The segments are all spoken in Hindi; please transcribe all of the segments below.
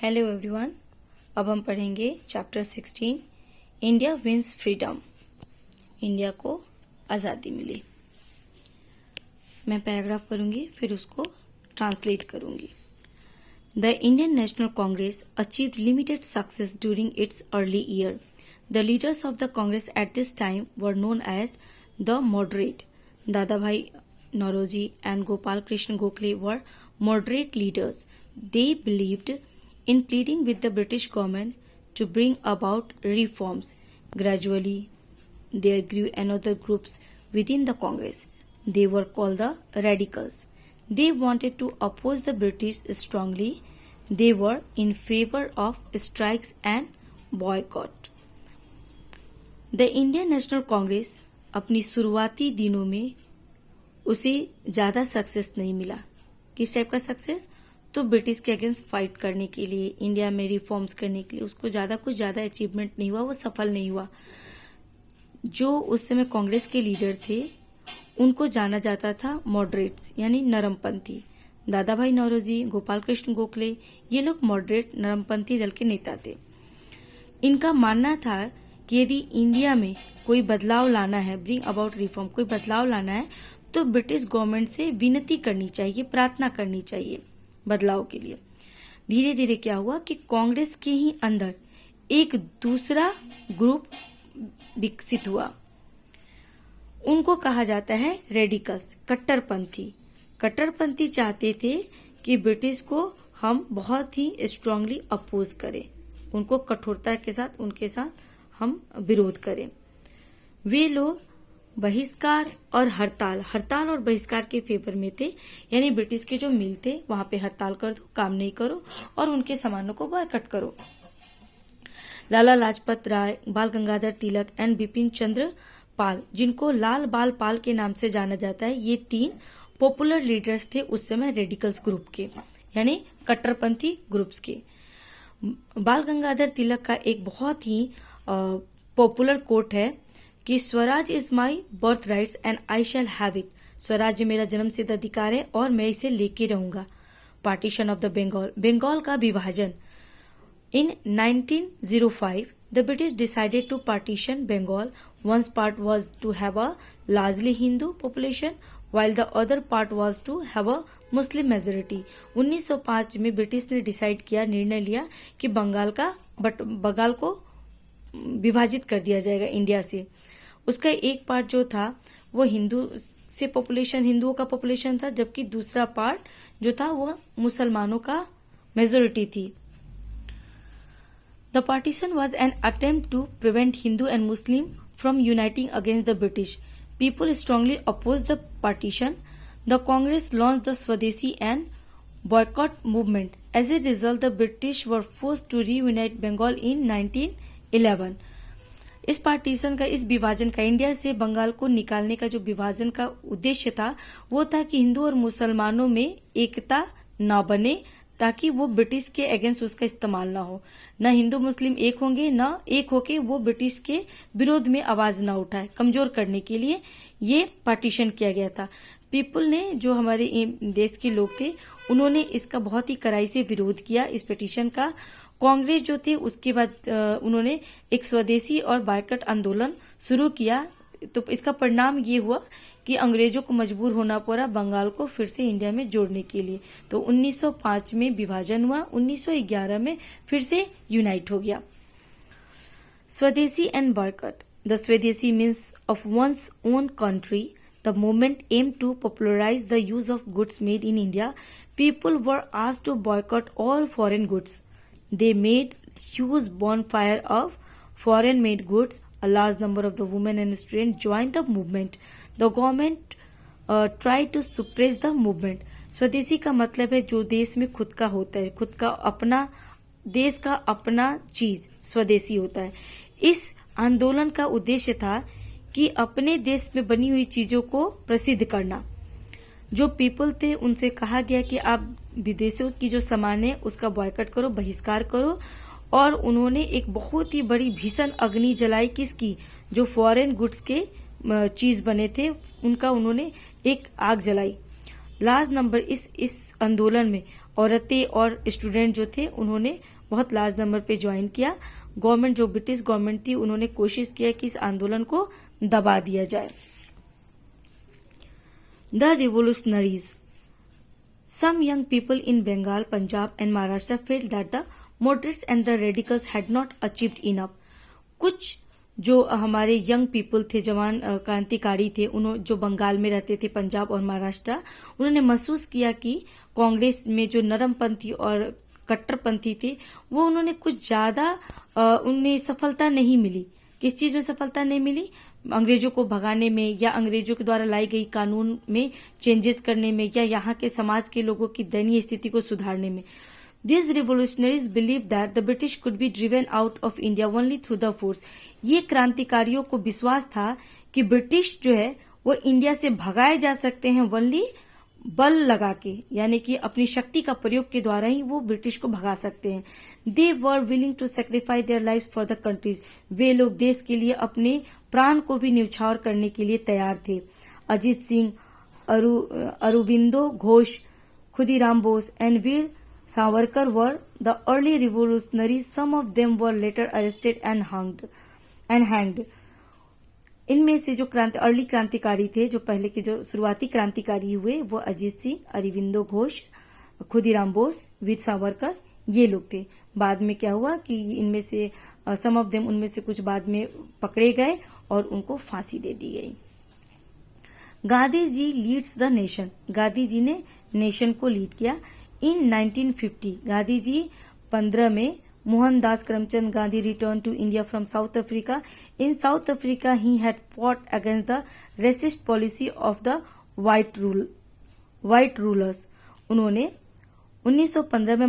Hello everyone. अब हम पढ़ेंगे chapter 16 India wins freedom. India को आज़ादी मिली। मैं पैराग्राफ पढ़ूंगी फिर उसको ट्रांसलेट करूंगी। The Indian national Congress achieved limited success during its early year. The leaders of the Congress at this time were known as the moderate. Dadabhai Naoroji and Gopal Krishna Gokhale were moderate leaders. They believed in pleading with the British government to bring about reforms. Gradually, there grew another groups within the Congress. They were called the radicals. They wanted to oppose the British strongly. They were in favor of strikes and boycott. The Indian National Congress अपनी शुरुआती दिनों में उसे ज्यादा सक्सेस नहीं मिला। किस टाइप का सक्सेस? तो ब्रिटिश के अगेंस्ट फाइट करने के लिए, इंडिया में रिफॉर्म्स करने के लिए उसको कुछ ज्यादा अचीवमेंट नहीं हुआ, वो सफल नहीं हुआ। जो उस समय कांग्रेस के लीडर थे उनको जाना जाता था मॉडरेट्स यानी नरमपंथी। दादा भाई नौरोजी, गोपाल कृष्ण गोखले, ये लोग मॉडरेट नरमपंथी दल के नेता थे। इनका मानना था कि यदि इंडिया में कोई बदलाव लाना है, ब्रिंग अबाउट रिफॉर्म, कोई बदलाव लाना है तो ब्रिटिश गवर्नमेंट से विनती करनी चाहिए, प्रार्थना करनी चाहिए बदलाव के लिए। धीरे धीरे क्या हुआ कि कांग्रेस के ही अंदर एक दूसरा ग्रुप विकसित हुआ। उनको कहा जाता है रेडिकल्स, कट्टरपंथी। कट्टरपंथी चाहते थे कि ब्रिटिश को हम बहुत ही स्ट्रांगली अपोज करें, उनको कठोरता के साथ उनके साथ हम विरोध करें। वे लोग बहिष्कार और हड़ताल और बहिष्कार के फेवर में थे, यानी ब्रिटिश के जो मिल थे वहां पे हड़ताल कर दो, काम नहीं करो और उनके सामानों को बॉयकॉट करो। लाला लाजपत राय, बाल गंगाधर तिलक एंड बिपिन चंद्र पाल, जिनको लाल बाल पाल के नाम से जाना जाता है, ये तीन पॉपुलर लीडर्स थे उस समय रेडिकल्स ग्रुप के, यानी कट्टरपंथी ग्रुप्स के। बाल गंगाधर तिलक का एक बहुत ही पॉपुलर कोट है कि Swaraj is my birth rights and I shall have it. स्वराज्य मेरा जन्मसिद्ध अधिकार है और मैं इसे लेके रहूंगा। Partition of the Bengal, Bengal का विभाजन। In 1905 the British decided to partition Bengal. One's part was to have a largely Hindu population while the other part was to have a Muslim majority. 1905 में ब्रिटिश ने डिसाइड किया, निर्णय लिया कि बंगाल को विभाजित कर दिया जाएगा इंडिया से। उसका एक पार्ट जो था वो हिंदुओं का पॉपुलेशन था, जबकि दूसरा पार्ट जो था वो मुसलमानों का मेजोरिटी थी। The partition was an attempt to prevent Hindu and Muslim from uniting against the British. People strongly opposed the partition. The Congress launched the Swadeshi and boycott movement. As a result, the British were forced to reunite Bengal in 1911. इस पार्टीशन का, इस विभाजन का, इंडिया से बंगाल को निकालने का जो विभाजन का उद्देश्य था वो था कि हिंदू और मुसलमानों में एकता न बने, ताकि वो ब्रिटिश के अगेंस्ट उसका इस्तेमाल ना हो। न हिंदू मुस्लिम एक होंगे, न एक होके वो ब्रिटिश के विरोध में आवाज ना उठाए। कमजोर करने के लिए ये पार्टीशन किया गया था। पीपल ने, जो हमारे देश के लोग थे, उन्होंने इसका बहुत ही कड़ाई से विरोध किया, इस पिटीशन का। कांग्रेस जो थे उसके बाद उन्होंने एक स्वदेशी और बायकॉट आंदोलन शुरू किया। तो इसका परिणाम ये हुआ कि अंग्रेजों को मजबूर होना पड़ा बंगाल को फिर से इंडिया में जोड़ने के लिए। तो 1905 में विभाजन हुआ, 1911 में फिर से यूनाइट हो गया। Swadeshi and boycott. The swadeshi means of one's own country. The movement aim to popularise the use of goods made in India. People were asked to boycott all foreign goods. They made huge bonfire of foreign made goods. A large number of the women and students joined the movement. The government tried to suppress the movement. स्वदेशी का मतलब है जो देश में खुद का होता है, खुद का अपना, देश का अपना चीज स्वदेशी होता है। इस आंदोलन का उद्देश्य था कि अपने देश में बनी हुई चीजों को प्रसिद्ध करना। जो पीपल थे उनसे कहा गया कि आप विदेशों की जो सामान है उसका बॉयकॉट करो, बहिष्कार करो। और उन्होंने एक बहुत ही बड़ी भीषण अग्नि जलाई, किसकी? जो फॉरेन गुड्स के चीज बने थे उनका उन्होंने एक आग जलाई। लार्ज नंबर, इस आंदोलन में औरतें और स्टूडेंट जो थे उन्होंने बहुत लार्ज नंबर पे ज्वाइन किया। गवर्नमेंट जो ब्रिटिश गवर्नमेंट थी उन्होंने कोशिश किया कि इस आंदोलन को दबा दिया जाए। The revolutionaries. Some young people in Bengal, Punjab and Maharashtra felt that the moderates and the radicals had not achieved enough. कुछ जो हमारे यंग पीपल थे, जवान क्रांतिकारी थे, उन्होंने जो बंगाल में रहते थे, पंजाब और महाराष्ट्र, उन्होंने महसूस किया कि कांग्रेस में जो नरमपंथी और कट्टरपंथी थे वो उन्होंने कुछ ज्यादा उन्हें सफलता नहीं मिली। किस चीज में सफलता नहीं मिली? अंग्रेजों को भगाने में या अंग्रेजों के द्वारा लाई गई कानून में चेंजेस करने में या यहाँ के समाज के लोगों की दयनीय स्थिति को सुधारने में। These revolutionaries believed that the British could be driven out of India only through the force. ये क्रांतिकारियों को विश्वास था कि ब्रिटिश जो है वो इंडिया से भगाए जा सकते हैं ओनली बल लगा के, यानी कि अपनी शक्ति का प्रयोग के द्वारा ही वो ब्रिटिश को भगा सकते हैं। They were willing to sacrifice their life for the countries. वे लोग देश के लिए अपने प्राण को भी न्यौछावर करने के लिए तैयार थे। Ajit Singh, Aurobindo Ghosh, Khudiram Bose and Veer Savarkar were the early revolutionaries. Some of them were later arrested and hanged. इनमें से जो अर्ली क्रांतिकारी थे, जो पहले के जो शुरुआती क्रांतिकारी हुए, वो अजीत सिंह, अरविंदो घोष, खुदीराम बोस, वीर सावरकर, ये लोग थे। बाद में क्या हुआ कि इनमें से सम ऑफ देम, उनमें से कुछ बाद में पकड़े गए और उनको फांसी दे दी गई। Gandhi ji leads the nation. Gandhi ji ने नेशन को लीड किया। इन 1950 गांधी जी 15 में Mohandas Karamchand Gandhi return to India from South Africa. In South Africa he had fought against the racist policy of the white rulers. उन्होंने 1915 में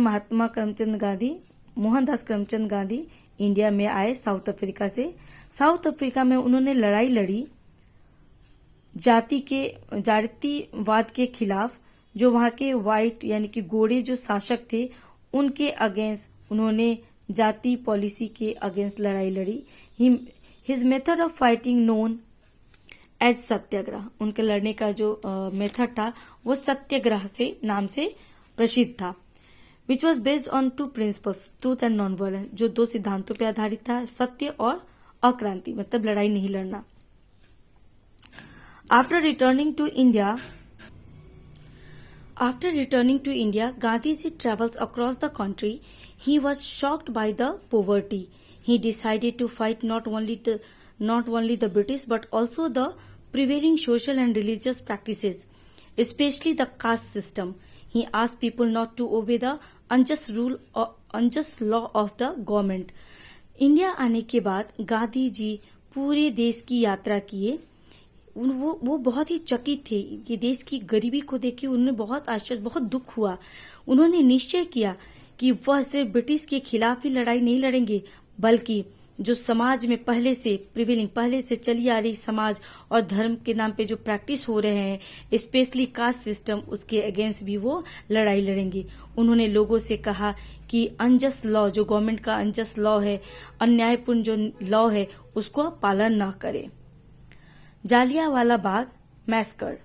मोहनदास करमचंद गांधी इंडिया में आए साउथ अफ्रीका से। साउथ अफ्रीका में उन्होंने लड़ाई लड़ी जातिवाद के खिलाफ। जो वहां के वाइट यानी कि गोरे जो शासक थे उनके अगेंस्ट उन्होंने जाति पॉलिसी के अगेंस्ट लड़ाई लड़ी। His method of fighting known as satyagraha. उनके लड़ने का जो मेथड था वो सत्याग्रह से नाम से प्रसिद्ध था। Which was based on 2 principles, truth and non violence. जो 2 सिद्धांतों पर आधारित था, सत्य और अक्रांति, मतलब लड़ाई नहीं लड़ना। After returning to India, Gandhi ji travels across the country. He was shocked by the poverty. He decided to fight not only the British but also the prevailing social and religious practices, especially the caste system. He asked people not to obey the unjust law of the government. India आने के बाद गांधी जी पूरे देश की यात्रा किए। वो बहुत ही चकित थे कि देश की गरीबी को देख के उन्हें बहुत दुख हुआ। उन्होंने निश्चय किया कि वह सिर्फ ब्रिटिश के खिलाफ ही लड़ाई नहीं लड़ेंगे, बल्कि जो समाज में पहले से चली आ रही समाज और धर्म के नाम पे जो प्रैक्टिस हो रहे हैं, स्पेशली कास्ट सिस्टम, उसके अगेंस्ट भी वो लड़ाई लड़ेंगे। उन्होंने लोगों से कहा कि अनजस्ट लॉ, जो गवर्नमेंट का अनजस्ट लॉ है, अन्यायपूर्ण जो लॉ है, उसको पालन न करें। Jallianwala Bagh मैसकर।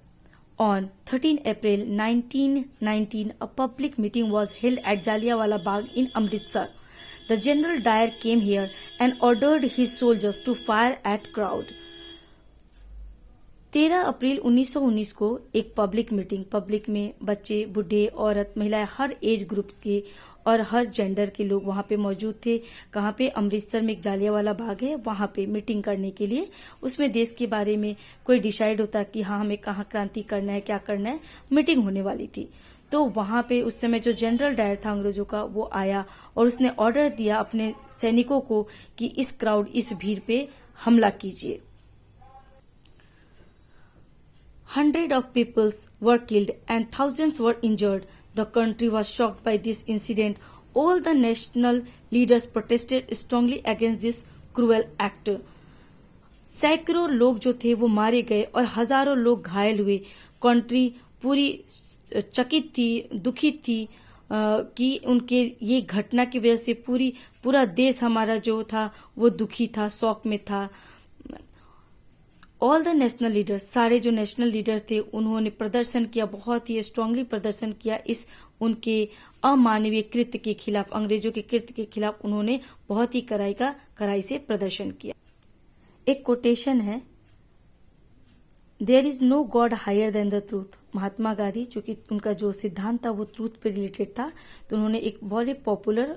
On 13 April 1919, a public meeting was held at Jallianwala Bagh in Amritsar. The General Dyer came here and ordered his soldiers to fire at crowd. 13 April 1919 को एक पब्लिक में बच्चे, बूढ़े, औरत, महिलाएं, हर एज ग्रुप के और हर जेंडर के लोग वहां पे मौजूद थे। कहाँ पे? अमृतसर में एक जालियांवाला बाग है, वहां पे मीटिंग करने के लिए। उसमें देश के बारे में कोई डिसाइड होता कि हाँ हमें कहाँ क्रांति करना है, क्या करना है, मीटिंग होने वाली थी। तो वहां पे उस समय जो जनरल डायर था अंग्रेजों का, वो आया और उसने ऑर्डर दिया अपने सैनिकों को कि इस भीड़ पे हमला कीजिए। 100 of people were killed and thousands were injured. The country was shocked by this incident. All the national leaders protested strongly against this cruel act. सैकड़ों लोग जो थे वो मारे गए और हजारों लोग घायल हुए। कंट्री पूरी चकित थी, दुखित थी कि उनके ये घटना की वजह से पूरा देश हमारा जो था वो दुखी था, शौक में था। ऑल द नेशनल लीडर्स, सारे जो नेशनल लीडर थे, उन्होंने प्रदर्शन किया, बहुत ही स्ट्रांगली प्रदर्शन किया इस उनके अमानवीय कृत्य के खिलाफ, अंग्रेजों के कृत्य के खिलाफ उन्होंने बहुत ही कड़ाई से प्रदर्शन किया। एक कोटेशन है, there is no god higher than the truth. Mahatma Gandhi, चूंकि उनका जो सिद्धांत था वो ट्रूथ पे रिलेटेड था, तो उन्होंने एक बहुत ही पॉपुलर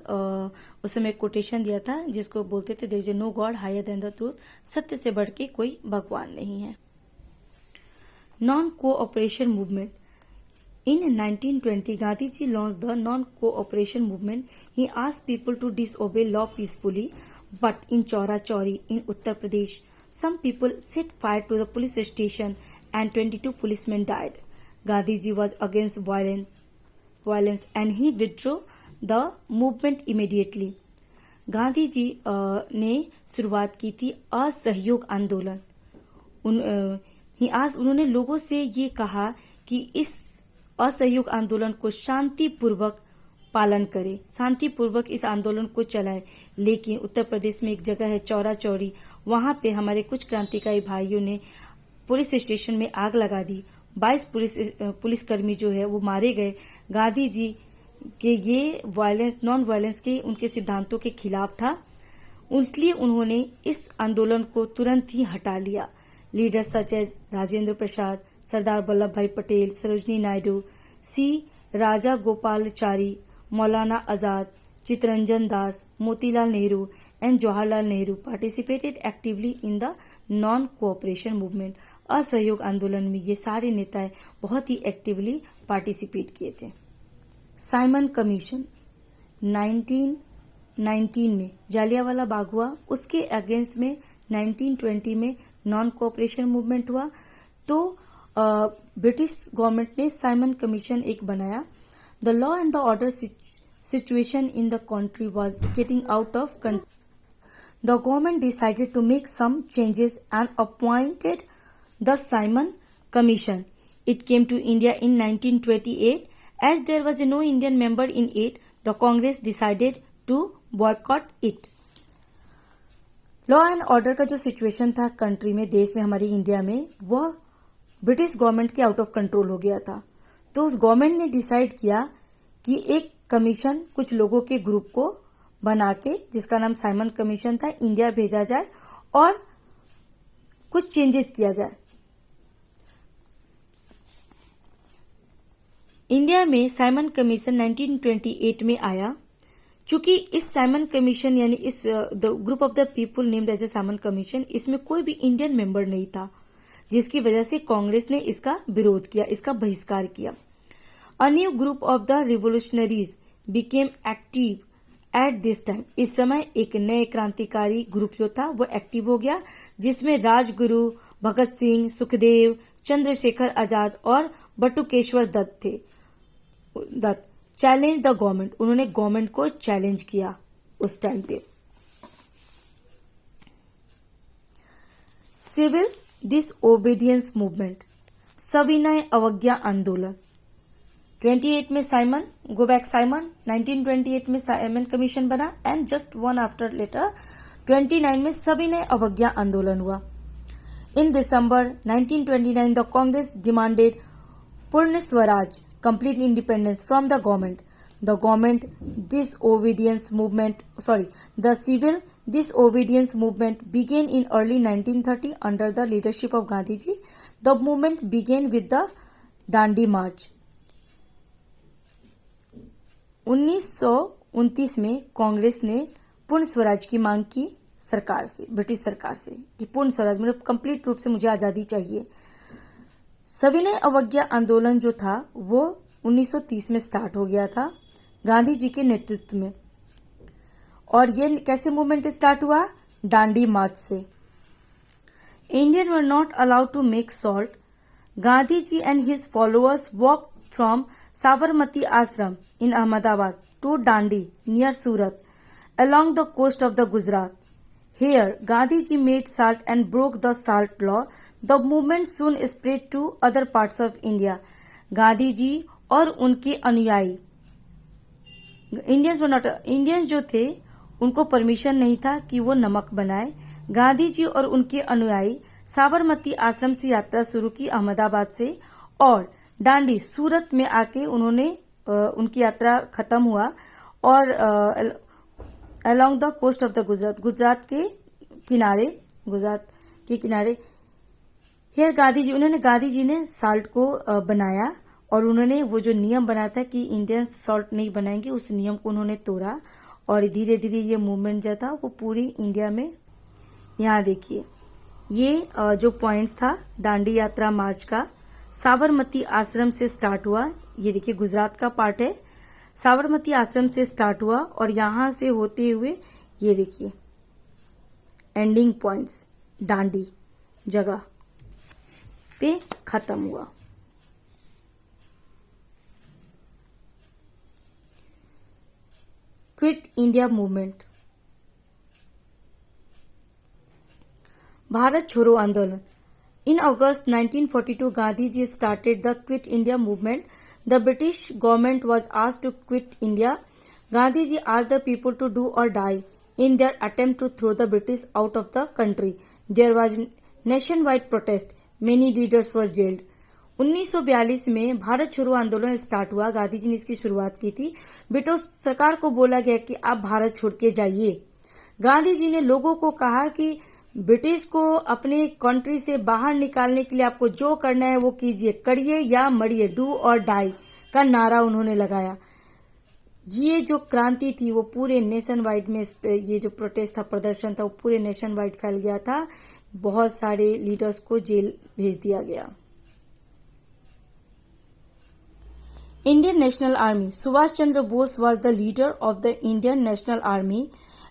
उस समय कोटेशन दिया था जिसको बोलते थे, there is no god higher than the truth. सत्य से बढ़ के कोई भगवान नहीं है। Non cooperation movement. In 1920, Gandhiji launched the non-cooperation movement. He asked people to disobey law peacefully, but in Chaura Chauri in Uttar Pradesh, some people set fire to the police station and 22 policemen died. Gandhiji was against violence and he withdrew the movement immediately. Gandhi ji ने शुरुआत की थी असहयोग आंदोलन। उन्होंने लोगों से ये कहा कि इस असहयोग आंदोलन को शांतिपूर्वक पालन करे, शांतिपूर्वक इस आंदोलन को चलाए। लेकिन उत्तर प्रदेश में एक जगह है चौरा चौरी, वहां पे हमारे कुछ क्रांतिकारी भाइयों ने पुलिस स्टेशन में आग लगा दी। 22 पुलिसकर्मी जो है वो मारे गए। गांधी जी के ये नॉन वायलेंस के उनके सिद्धांतों के खिलाफ था, इसलिए उन्होंने इस आंदोलन को तुरंत ही हटा लिया। Leader such as Rajendra Prasad, Sardar Vallabh Bhai Patel, Sarojini Naidu, C Rajagopalachari, Maulana Azad, Chittaranjan Das, Motilal Nehru and Jawaharlal Nehru participated actively in the non cooperation movement. असहयोग आंदोलन में ये सारे नेताएं बहुत ही एक्टिवली पार्टिसिपेट किए थे। साइमन कमीशन 1919 में जालियांवाला बाग हुआ, उसके अगेंस्ट में 1920 में नॉन कोऑपरेशन मूवमेंट हुआ। तो ब्रिटिश गवर्नमेंट ने साइमन कमीशन एक बनाया। The law and the order situation in the country was getting out of control. The government decided to make some changes and appointed the Simon Commission. It came to India in 1928. As there was no Indian member in it, the Congress decided to boycott it. Law and order का जो सिचुएशन था कंट्री में, देश में, हमारी इंडिया में, वह ब्रिटिश गवर्नमेंट के आउट ऑफ कंट्रोल हो गया था। तो उस गवर्नमेंट ने डिसाइड किया कि एक कमीशन कुछ लोगों के ग्रुप को बना के, जिसका नाम साइमन कमीशन था, इंडिया भेजा जाए और कुछ चेंजेस किया जाए। इंडिया में साइमन कमीशन 1928 में आया। चूंकि इस साइमन कमीशन यानी इस group of the people named as a Simon Commission, इसमें कोई भी इंडियन मेंबर नहीं था, जिसकी वजह से कांग्रेस ने इसका विरोध किया, इसका बहिष्कार किया। A new group of the revolutionaries became active at this time. इस समय एक नए क्रांतिकारी ग्रुप जो था वो एक्टिव हो गया, जिसमें राजगुरु, भगत सिंह, सुखदेव, चंद्रशेखर आजाद और बटुकेश्वर दत्त थे। चैलेंज द गवर्नमेंट, उन्होंने गवर्नमेंट को चैलेंज किया उस टाइम पे। सिविल डिसओबीडियंस मूवमेंट, सविनय अवज्ञा आंदोलन। 28 में साइमन, गो बैक साइमन, 1928 में साइमन कमीशन बना and just one after later 29 में सविनय अवज्ञा आंदोलन हुआ। In December 1929 the Congress demanded Purna Swaraj, complete independence from the government. The civil disobedience movement began in early 1930 under the leadership of Gandhiji. The movement began with the Dandi March. 1929 में कांग्रेस ने पूर्ण स्वराज की मांग की सरकार से, ब्रिटिश सरकार से, कि पूर्ण स्वराज मतलब कंप्लीट रूप से मुझे आजादी चाहिए। सविनय अवज्ञा आंदोलन जो था वो 1930 में स्टार्ट हो गया था गांधी जी के नेतृत्व में। और ये कैसे मूवमेंट स्टार्ट हुआ? डांडी मार्च से। Indian were not allowed to make salt. Gandhi ji and his followers walk from Sabarmati Ashram in Ahmedabad to Dandi near Surat along the coast of the Gujarat. Here, Gandhiji made salt and broke the salt law. The movement soon spread to other parts of India. Gandhi ji और उनके अनुयायी, इंडियंस जो थे उनको परमिशन नहीं था कि वो नमक बनाए। गांधी जी और उनके अनुयायी साबरमती आश्रम से यात्रा शुरू की अहमदाबाद से और डांडी सूरत में आके उन्होंने उनकी यात्रा खत्म हुआ और along the coast of the Gujarat के किनारे हियर गांधी जी ने साल्ट को बनाया और उन्होंने वो जो नियम बनाया था कि इंडियंस सॉल्ट नहीं बनाएंगे, उस नियम को उन्होंने तोड़ा और धीरे धीरे ये मूवमेंट जो था वो पूरी इंडिया में, यहाँ देखिए ये जो पॉइंट्स था दांडी यात्रा मार्च का, साबरमती आश्रम से स्टार्ट हुआ। ये देखिए गुजरात का पार्ट है, साबरमती आश्रम से स्टार्ट हुआ और यहां से होते हुए ये देखिए एंडिंग पॉइंट्स दांडी जगह पे खत्म हुआ। क्विट इंडिया मूवमेंट, भारत छोड़ो आंदोलन। In August 1942, Gandhi ji started the Quit India movement. The British government was asked to quit India. Gandhi ji asked the people to do or die in their attempt to throw the British out of the country. There was nationwide protest. Many leaders were jailed. 1942 में भारत छोड़ो आंदोलन स्टार्ट हुआ। गांधी जी ने इसकी शुरुआत की थी। ब्रिटिश सरकार को बोला गया कि आप भारत छोड़ के जाइए। गांधी जी ने लोगों को कहा कि ब्रिटिश को अपने कंट्री से बाहर निकालने के लिए आपको जो करना है वो कीजिए, करिए या मरिए, डू और डाई का नारा उन्होंने लगाया। ये जो क्रांति थी वो पूरे नेशन वाइड में, ये जो प्रोटेस्ट था, प्रदर्शन था, वो पूरे नेशन वाइड फैल गया था। बहुत सारे लीडर्स को जेल भेज दिया गया। Indian National Army, Subhash Chandra Bose was the leader of the Indian National Army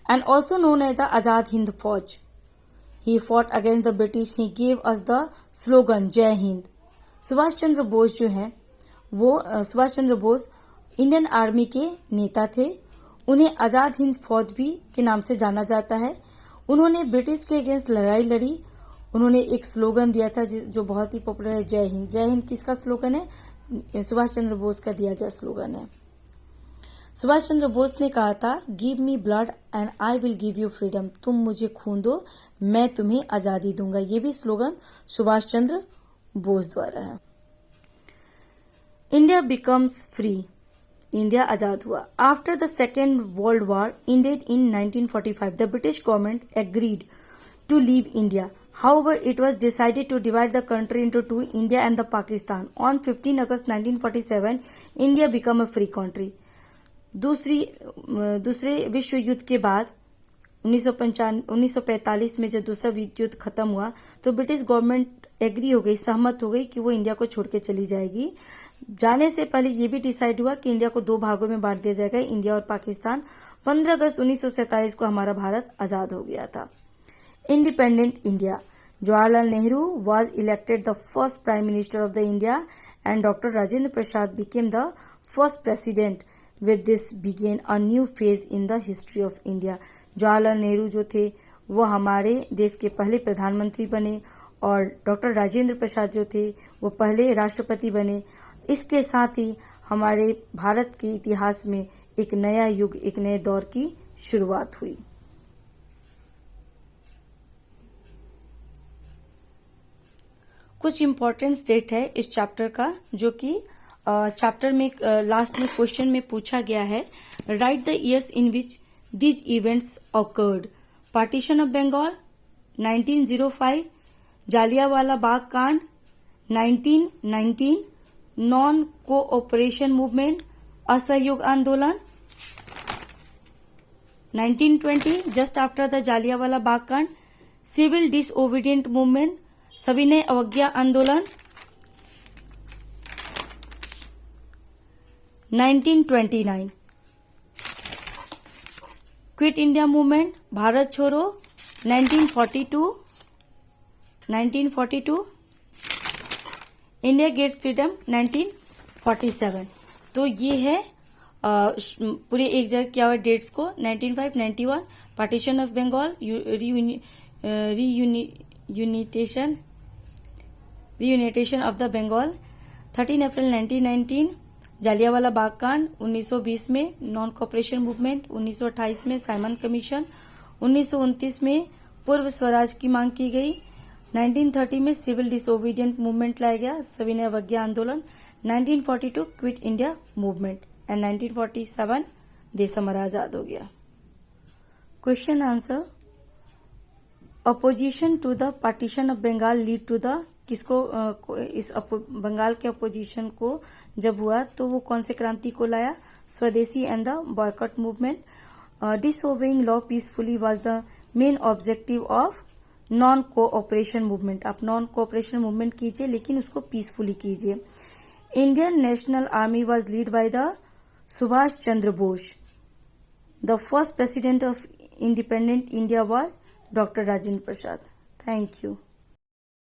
and also known as the Azad Hind Fauj. He fought against the British. He gave us the slogan जय हिंद। सुभाष चंद्र बोस जो हैं वो सुभाष चंद्र बोस इंडियन आर्मी के नेता थे। उन्हें आजाद हिंद फौज भी के नाम से जाना जाता है। उन्होंने ब्रिटिश के अगेंस्ट लड़ाई लड़ी। उन्होंने एक स्लोगन दिया था जो बहुत ही पॉपुलर है, जय हिंद। जय हिंद किसका स्लोगन है? सुभाष चंद्र बोस का दिया गया स्लोगन है। सुभाष चंद्र बोस ने कहा था, give me blood and I will give you freedom. तुम मुझे खून दो, मैं तुम्हें आजादी दूंगा। ये भी स्लोगन सुभाष चंद्र बोस द्वारा है। इंडिया बिकम्स फ्री, इंडिया आजाद हुआ। After the second world war ended in 1945, the British government agreed to leave India. However, it was decided to divide the country into two, India and the Pakistan. On 15 August 1947, India became a free country. दूसरे विश्व युद्ध के बाद 1945 में जब दूसरा विश्व युद्ध खत्म हुआ तो ब्रिटिश गवर्नमेंट एग्री हो गई, सहमत हो गई कि वो इंडिया को छोड़ के चली जाएगी। जाने से पहले ये भी डिसाइड हुआ कि इंडिया को दो भागों में बांट दिया जाएगा, इंडिया और पाकिस्तान। 15 अगस्त 1947 को हमारा भारत आजाद हो गया था। Independent India, Jawaharlal Nehru was elected the first prime minister of the India and doctor Rajendra Prasad became the first president. With this began a new phase in the history of India. Jawaharlal Nehru जो थे वो हमारे देश के पहले प्रधानमंत्री बने और डॉक्टर राजेंद्र प्रसाद जो थे वो पहले राष्ट्रपति बने। इसके साथ ही हमारे भारत के इतिहास में एक नया युग, एक नए दौर की शुरुआत हुई। कुछ इम्पोर्टेंट डेट है इस चैप्टर का जो कि चैप्टर में लास्ट में क्वेश्चन में पूछा गया है। Write the years in which these events occurred. Partition of Bengal 1905, Jallianwala Bagh कांड 1919, नॉन कोऑपरेशन मूवमेंट, असहयोग आंदोलन 1920, just after the Jallianwala Bagh कांड, सिविल डिसओबीडियंट मूवमेंट, सविनय अवज्ञा आंदोलन 1929, क्विट इंडिया मूवमेंट, भारत छोड़ो 1942, इंडिया गेट्स फ्रीडम 1947। तो ये है पूरे एक जगह क्या हुआ डेट्स को। 1905, 91 partition of Bengal, reunitation of the Bengal. 13 April 1919 Jallianwala Bagh कांड। 1920 में नॉन कोऑपरेशन मूवमेंट। 1928 में साइमन कमीशन। 1929 में पूर्व स्वराज की मांग की गई। 1930 में सिविल डिसओबीडियंट मूवमेंट लाया गया, सविनय अवज्ञा आंदोलन। 1942 क्विट इंडिया मूवमेंट एंड 1947 देश हमारा आजाद हो गया। Question answer, opposition to the partition of Bengal lead to the, किसको इस बंगाल के अपोजिशन को जब हुआ तो वो कौन से क्रांति को लाया? स्वदेशी and the boycott movement. Disobeying law peacefully was the main objective of non cooperation movement. आप नॉन कोऑपरेशन मूवमेंट कीजिए लेकिन उसको पीसफुली कीजिए। Indian National army was lead by the Subhash Chandra Bose. The first president of independent India was doctor Rajendra Prasad. Thank you.